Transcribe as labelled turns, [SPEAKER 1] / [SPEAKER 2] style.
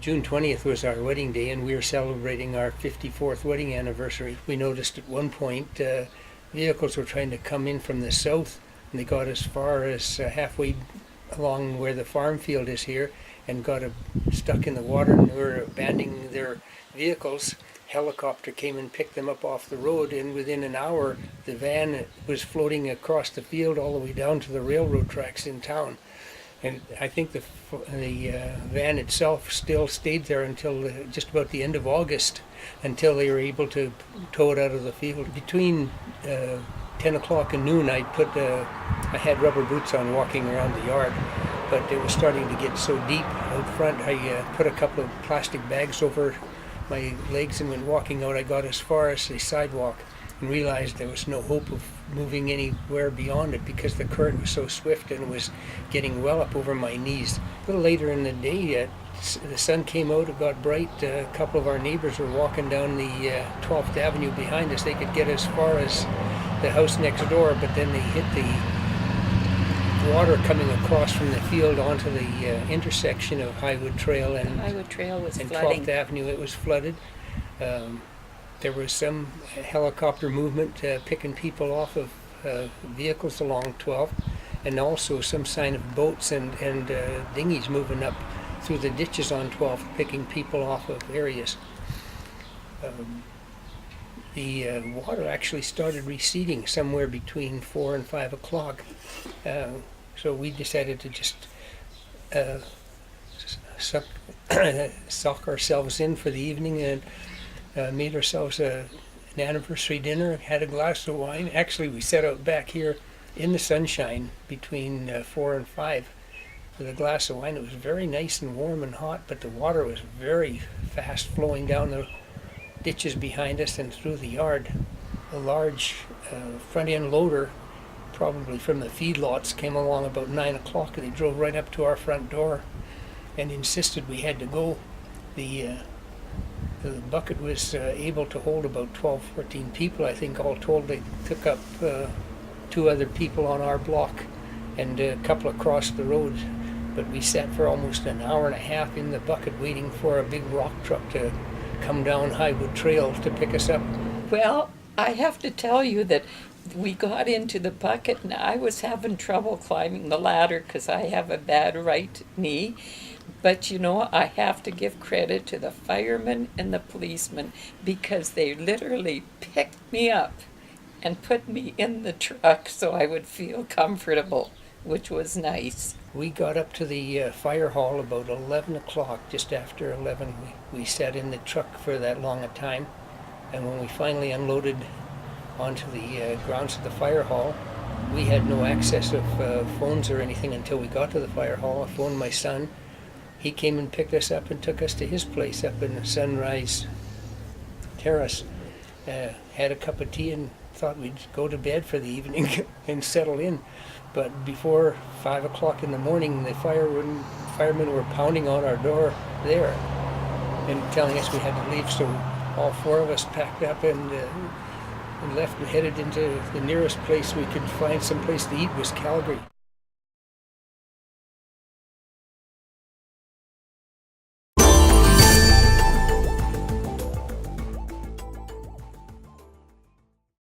[SPEAKER 1] June 20th was our wedding day, and we were celebrating our 54th wedding anniversary. We noticed at one point vehicles were trying to come in from the south, and they got as far as halfway along where the farm field is here, and got stuck in the water, and they were abandoning their vehicles. Helicopter came and picked them up off the road, and within an hour the van was floating across the field all the way down to the railroad tracks in town. And I think the van itself still stayed there until just about the end of August, until they were able to tow it out of the field. Between 10 o'clock and noon, I had rubber boots on walking around the yard, but it was starting to get so deep out front. I put a couple of plastic bags over my legs and went walking out. I got as far as the sidewalk and realized there was no hope of moving anywhere beyond it because the current was so swift and it was getting well up over my knees. A little later in the day, the sun came out, it got bright. A couple of our neighbors were walking down the 12th Avenue behind us. They could get as far as the house next door, but then they hit the water coming across from the field onto the intersection of Highwood Trail and
[SPEAKER 2] Highwood Trail was
[SPEAKER 1] and
[SPEAKER 2] flooding.
[SPEAKER 1] 12th Avenue. It was flooded. There was some helicopter movement picking people off of vehicles along 12th, and also some sign of boats and dinghies moving up through the ditches on 12th, picking people off of areas. The water actually started receding somewhere between 4 and 5 o'clock. So we decided to just suck ourselves in for the evening and made ourselves an anniversary dinner, had a glass of wine. Actually, we sat out back here in the sunshine between 4 and 5 with a glass of wine. It was very nice and warm and hot, but the water was very fast flowing down the ditches behind us and through the yard. A large front-end loader, probably from the feedlots, came along about 9 o'clock, and they drove right up to our front door and insisted we had to go. The bucket was able to hold about 12, 14 people, I think, all told. They took up 2 other people on our block and a couple across the road. But we sat for almost an hour and a half in the bucket waiting for a big rock truck to come down Highwood Trail to pick us up.
[SPEAKER 2] Well, I have to tell you that we got into the bucket and I was having trouble climbing the ladder because I have a bad right knee. But you know, I have to give credit to the firemen and the policemen because they literally picked me up and put me in the truck so I would feel comfortable, which was nice.
[SPEAKER 1] We got up to the fire hall about 11 o'clock, just after 11. We sat in the truck for that long a time, and when we finally unloaded onto the grounds of the fire hall, we had no access of phones or anything until we got to the fire hall. I phoned my son. He came and picked us up and took us to his place up in Sunrise Terrace. Had a cup of tea and thought we'd go to bed for the evening and settle in. But before 5 o'clock in the morning, the firemen were pounding on our door there and telling us we had to leave. So all 4 of us packed up and left and headed into the nearest place we could find some place to eat was Calgary.